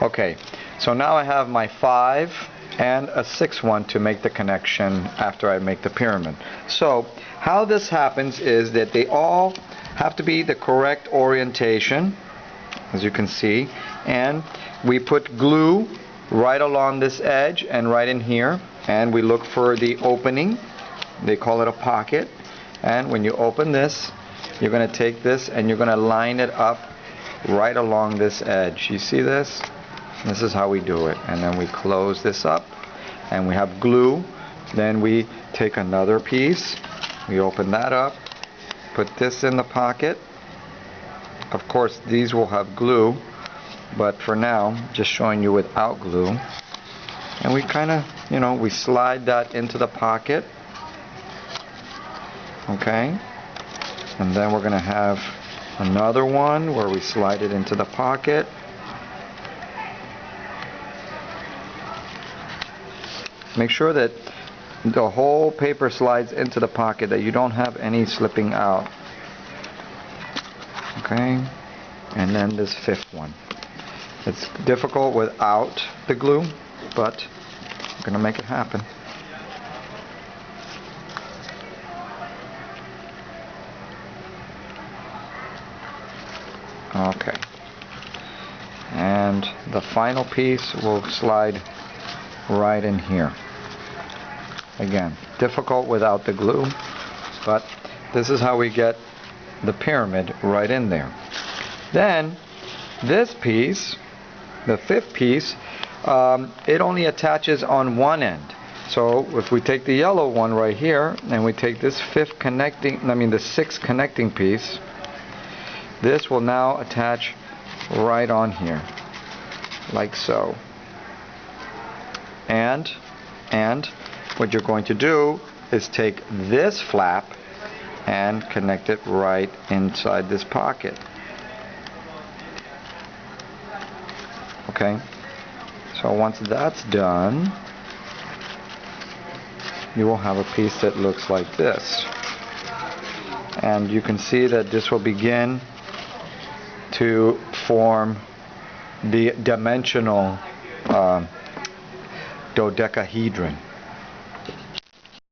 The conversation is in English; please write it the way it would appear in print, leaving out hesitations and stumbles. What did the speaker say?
Okay, so now I have my 5 and a 6 one to make the connection after I make the pyramid. So how this happens is that they all have to be the correct orientation, as you can see, and we put glue right along this edge and right in here, and we look for the opening. They call it a pocket, and when you open this, you're going to take this and you're going to line it up right along this edge. You see this? This is how we do it. And then we close this up and we have glue. Then we take another piece, we open that up, put this in the pocket. Of course these will have glue, but for now just showing you without glue. And we kind of, we slide that into the pocket. Okay, and then we're going to have another one where we slide it into the pocket. Make sure that the whole paper slides into the pocket, that you don't have any slipping out. Okay, and then this 5th one. It's difficult without the glue, but I'm going to make it happen. Okay, and the final piece will slide right in here. Again, difficult without the glue, but this is how we get the pyramid right in there. Then this piece, the 5th piece, it only attaches on one end. So if we take the yellow one right here and we take this 6th connecting piece, this will now attach right on here, like so. And what you're going to do is take this flap and connect it right inside this pocket. Okay, so once that's done, you will have a piece that looks like this. And you can see that this will begin to form the dimensional dodecahedron.